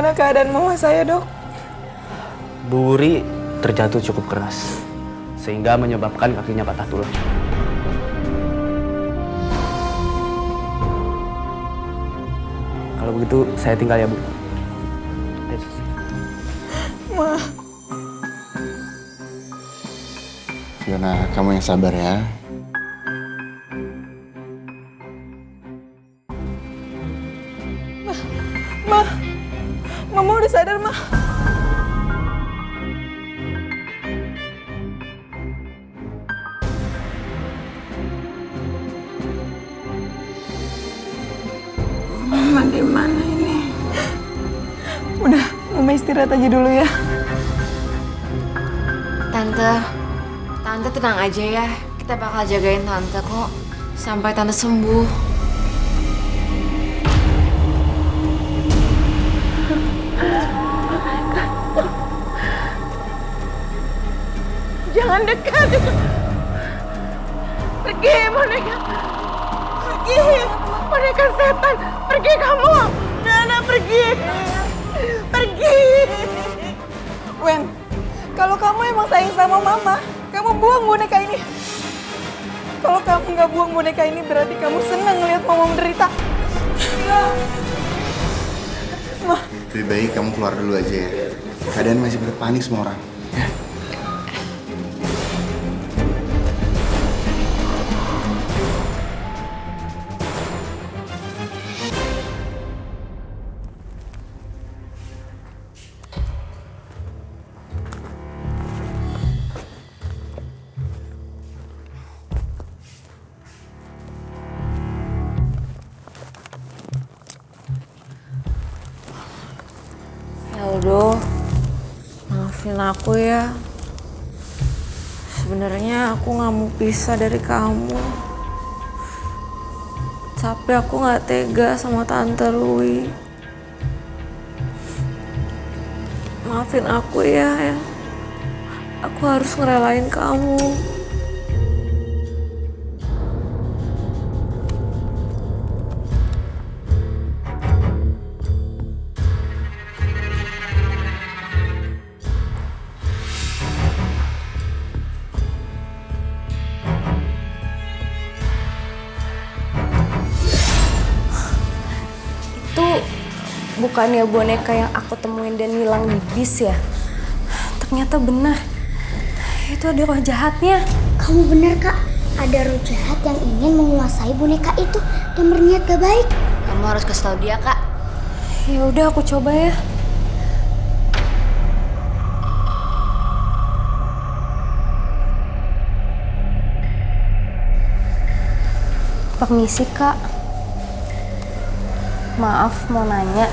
Bagaimana keadaan mama saya, Dok? Bu Wuri terjatuh cukup keras, sehingga menyebabkan kakinya patah tulang. Kalau begitu, saya tinggal ya, Bu. Ma. Fiona, kamu yang sabar ya. Mama udah sadar, Ma. Mama di mana ini? Udah, Mama istirahat aja dulu ya. Tante tenang aja ya. Kita bakal jagain Tante kok sampai Tante sembuh. Jangan dekat. Pergi, boneka. Pergi. Boneka setan. Pergi kamu. Nana, pergi. Pergi. Wen, kalau kamu emang sayang sama Mama, kamu buang boneka ini. Kalau kamu nggak buang boneka ini, berarti kamu senang ngelihat Mama menderita. Ma. Lebih baik kamu keluar dulu aja ya. Keadaan masih berpanik semua orang. Ya. Aldo, maafin aku ya. Sebenarnya aku nggak mau pisah dari kamu. Tapi aku nggak tega sama Tante Lui. Maafin aku ya. Aku harus ngerelain kamu. Bukannya boneka yang aku temuin dan hilang di bis ya? Ternyata benar. Itu ada roh jahatnya. Kamu benar, Kak. Ada roh jahat yang ingin menguasai boneka itu dan berniat gak baik. Kamu harus kasih tahu dia, Kak. Ya udah, aku coba ya. Permisi, Kak. Maaf, mau nanya.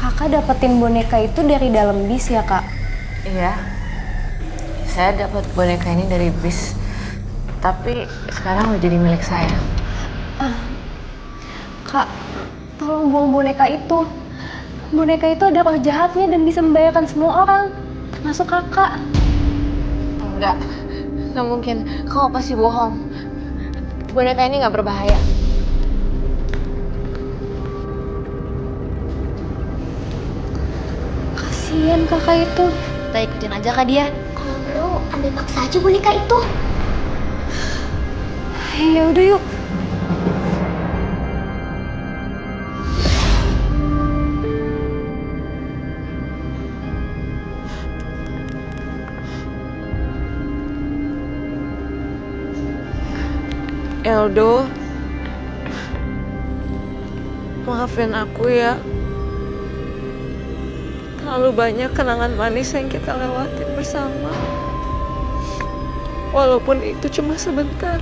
Kakak dapetin boneka itu dari dalam bis ya, Kak? Iya. Saya dapat boneka ini dari bis. Tapi sekarang udah jadi milik saya. Kak, tolong buang boneka itu. Boneka itu ada roh jahatnya dan bisa membahayakan semua orang, termasuk kakak. Enggak mungkin. Kau pasti bohong. Boneka ini nggak berbahaya. Kasian kakak itu. Kita ikutin aja Kak dia. Kalau perlu, ambil paksa aja boneka itu. Ya udah yuk. Eldo, maafin aku ya. Terlalu banyak kenangan manis yang kita lewatin bersama. Walaupun itu cuma sebentar.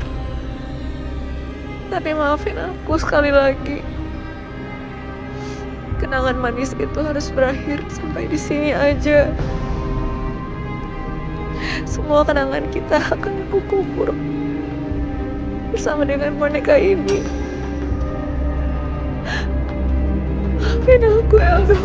Tapi maafin aku sekali lagi. Kenangan manis itu harus berakhir sampai di sini aja. Semua kenangan kita akan aku kubur bersama dengan boneka ini. Maafin aku, Eldo.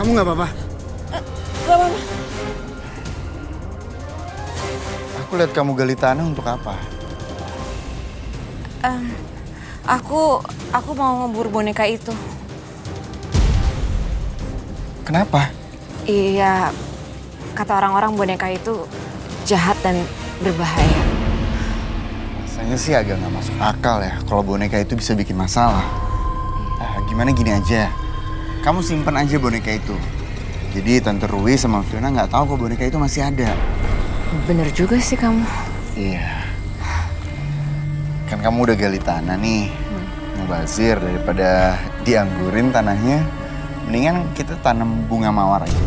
Kamu nggak apa-apa? Gak apa-apa. Aku lihat kamu gali tanah untuk apa? Aku mau ngeburu boneka itu. Kenapa? Iya, kata orang-orang boneka itu jahat dan berbahaya. Rasanya sih agak nggak masuk akal ya kalau boneka itu bisa bikin masalah. Gimana gini aja, kamu simpan aja boneka itu. Jadi Tante Rui sama Fiona nggak tahu kalau boneka itu masih ada. Bener juga sih kamu. Iya. Kan kamu udah gali tanah nih, mubazir daripada dianggurin tanahnya. Mendingan kita tanam bunga mawar aja.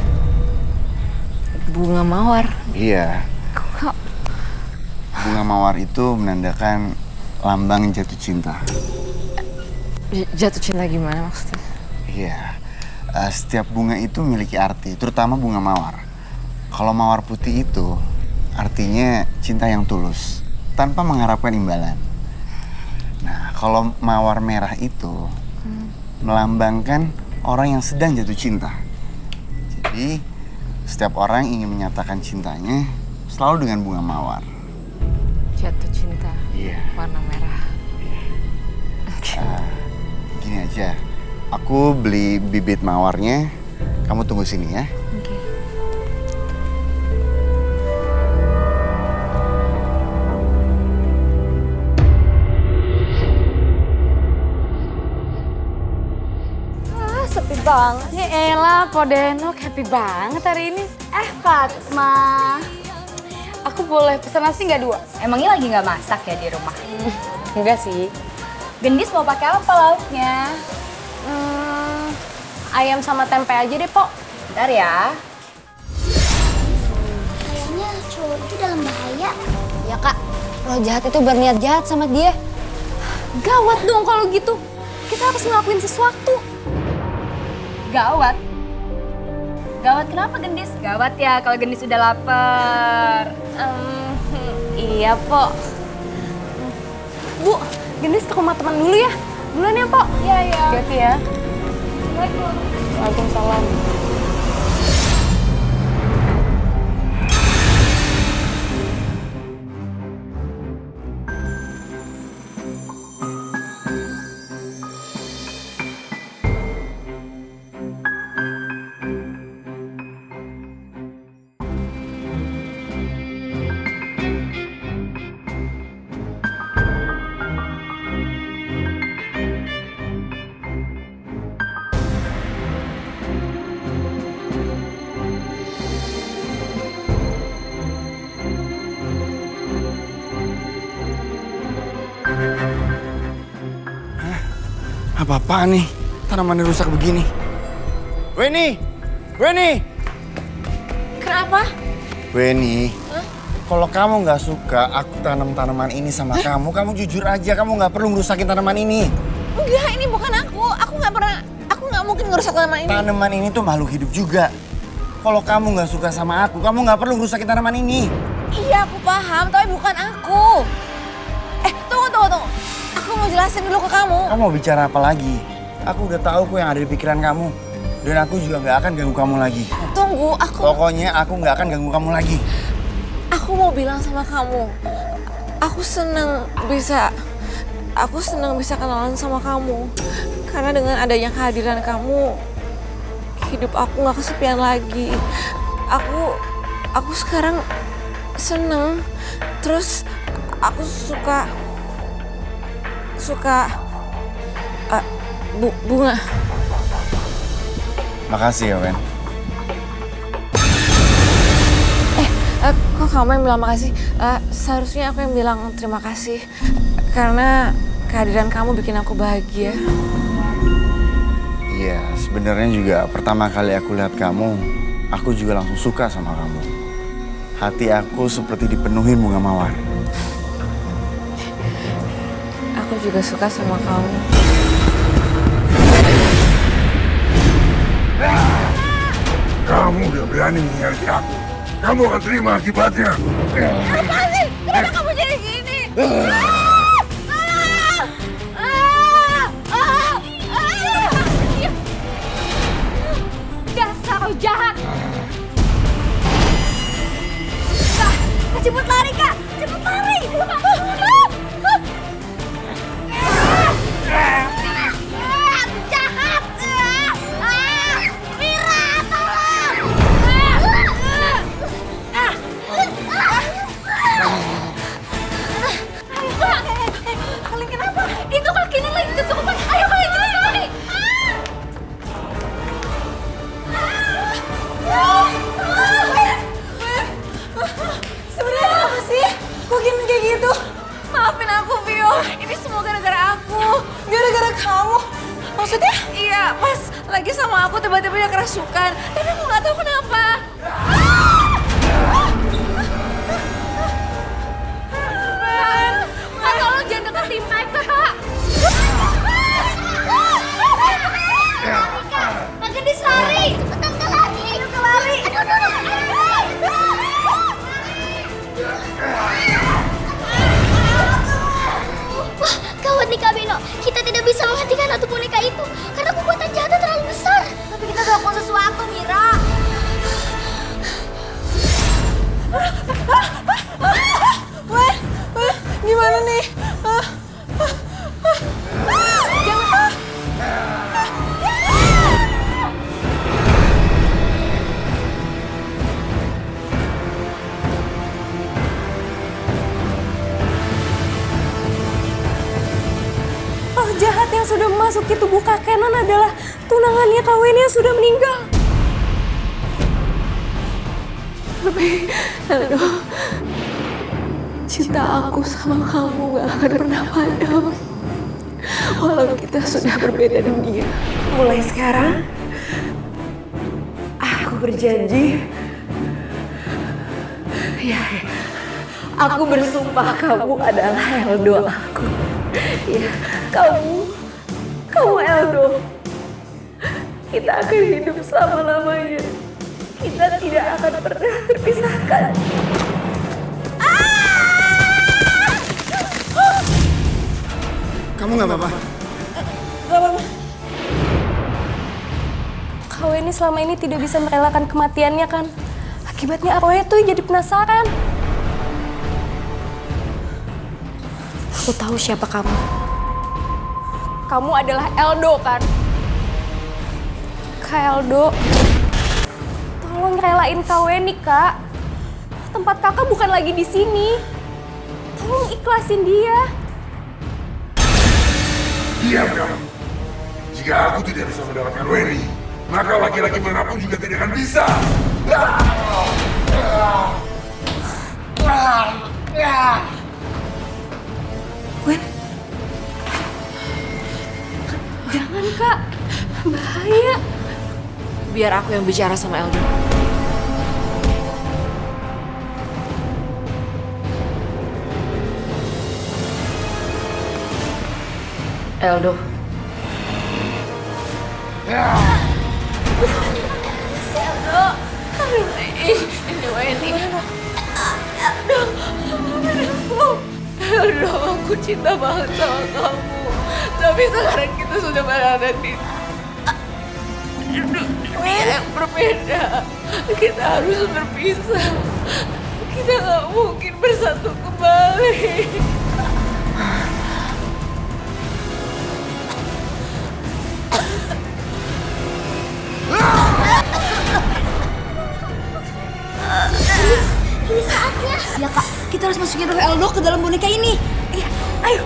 Bunga mawar? Iya. Kok? Bunga mawar itu menandakan lambang jatuh cinta. Jatuh cinta gimana maksudnya? Iya. Setiap bunga itu memiliki arti, terutama bunga mawar. Kalau mawar putih itu artinya cinta yang tulus, tanpa mengharapkan imbalan. Nah, kalau mawar merah itu melambangkan orang yang sedang jatuh cinta. Jadi, setiap orang ingin menyatakan cintanya selalu dengan bunga mawar. Jatuh cinta. Iya. Warna merah. Gini aja, aku beli bibit mawarnya, kamu tunggu sini ya. Oke. Sepi banget. Ya elah, Podenok happy banget hari ini. Fatma. Aku boleh pesan nasi nggak 2? Emangnya lagi nggak masak ya di rumah? Enggak sih. Gendis mau pakai apa lauknya? Ayam sama tempe aja deh, Pok. Bentar ya. Kayaknya cowok itu dalam bahaya. Ya kak, roh jahat itu berniat jahat sama dia. Gawat dong kalau gitu. Kita harus ngelakuin sesuatu. Gawat? Gawat kenapa Gendis? Gawat ya kalau Gendis udah lapar. Iya, Pok. Bu, Gendis ke rumah teman dulu ya. Duluan ya, Pok. Iya, iya. Hati ya. Assalamualaikum. Waalaikumsalam. Apa-apaan nih? Tanamannya rusak begini. Weni! Weni! Kenapa? Weni, kalau kamu nggak suka aku tanam tanaman ini sama kamu jujur aja, kamu nggak perlu ngerusakin tanaman ini. Enggak, ini bukan aku. Aku nggak mungkin ngerusak tanaman ini. Tanaman ini tuh makhluk hidup juga. Kalau kamu nggak suka sama aku, kamu nggak perlu ngerusakin tanaman ini. Iya, aku paham, tapi bukan aku. Tunggu. Aku mau jelasin dulu ke kamu. Kamu mau bicara apa lagi? Aku udah tahu kok yang ada di pikiran kamu. Dan aku juga nggak akan ganggu kamu lagi. Tunggu, aku Pokoknya aku nggak akan ganggu kamu lagi. mau bilang sama kamu. Aku senang bisa kenalan sama kamu. Karena dengan adanya kehadiran kamu, hidup aku nggak kesepian lagi. Aku sekarang seneng. Terus aku suka bunga. Makasih ya, Wen. Kok kamu yang bilang makasih? Seharusnya aku yang bilang terima kasih. Karena kehadiran kamu bikin aku bahagia. Iya, sebenarnya juga pertama kali aku lihat kamu, aku juga langsung suka sama kamu. Hati aku seperti dipenuhi bunga mawar. Aku juga suka sama kamu. Kamu udah berani mengkhianati aku. Kamu akan terima akibatnya. Apa sih? Kenapa kamu jadi gini? Dasar lagi sama aku, tiba-tiba dia kerasukan. Tapi aku nggak tahu kenapa. Kak, tolong jangan deketin Mike, Kak. Kak Gendis lari! Cepetan Kak lari! Aduh Kak lari! Wah, gawat nih Kak Beno. Kita tidak bisa menghentikan ratu boneka itu karena kekuatan jahatnya terlalu besar. Tapi kita harus lakukan sesuatu, Mira. Gimana nih? Roh jahat yang sudah memasuki tubuh Kak Kenan adalah tunangannya Kak Weni yang sudah meninggal. Aduh, cinta aku sama kamu gak akan pernah padam. Walau kita sudah berbeda dunia. Mulai sekarang, aku berjanji. Ya, aku bersumpah kamu adalah Eldo aku. Ya, kamu Eldo. Kita akan hidup selama-lamanya. Kita tidak akan pernah terpisahkan. Kamu nggak apa-apa? Kak Weni selama ini tidak bisa merelakan kematiannya kan? Akibatnya Arwahnya tuh jadi penasaran. Aku tahu siapa kamu. Kamu adalah Eldo kan? Kak Eldo, tolong relain Kak Weni, Kak. Tempat kakak bukan lagi di sini. Tolong ikhlasin dia. Diam kamu. Jika aku tidak bisa mendapatkan Weni, maka laki-laki manapun juga tidak akan bisa. Wen, jangan Kak, bahaya. Biar aku yang bicara sama Eldo. Eldo. Eldo, aku cinta banget sama kamu. Tapi sekarang kita sudah berada di dunia yang berbeda. Kita harus berpisah. Kita nggak mungkin bersatu kembali. Ini saatnya. Ya Kak, kita harus masukin roh Eldo ke dalam boneka ini. Iya, ayo.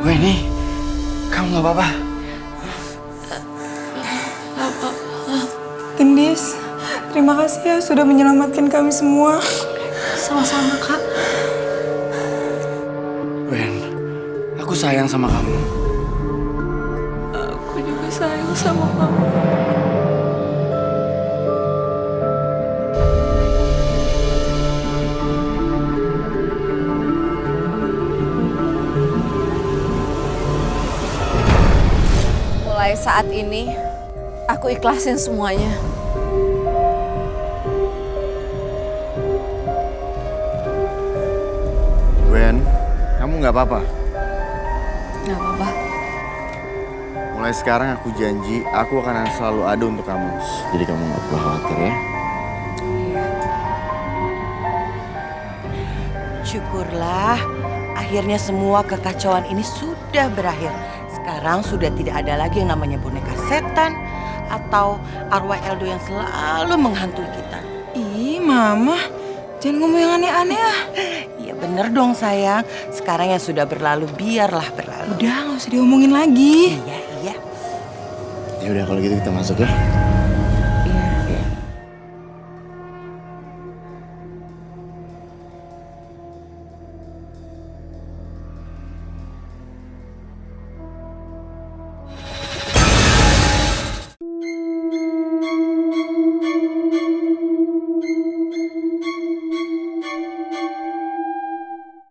Weni, kamu nggak apa-apa? Gendis, terima kasih ya sudah menyelamatkan kami semua. Sama-sama Kak. Wen, aku sayang sama kamu. Aku juga sayang sama kamu. Mulai saat ini, aku ikhlasin semuanya. Wen, kamu nggak apa-apa? Gak apa-apa. Mulai sekarang aku janji aku akan selalu ada untuk kamu. Jadi kamu nggak perlu khawatir ya. Syukurlah, akhirnya semua kekacauan ini sudah berakhir. Sekarang sudah tidak ada lagi yang namanya boneka setan atau arwah Eldo yang selalu menghantui kita. Ih, Mama, jangan ngomong yang aneh-aneh ah. Iya Bener dong sayang, sekarang yang sudah berlalu biarlah berlalu. Udah, nggak usah diomongin lagi. Iya, iya. Ya udah kalau gitu kita masuk ya.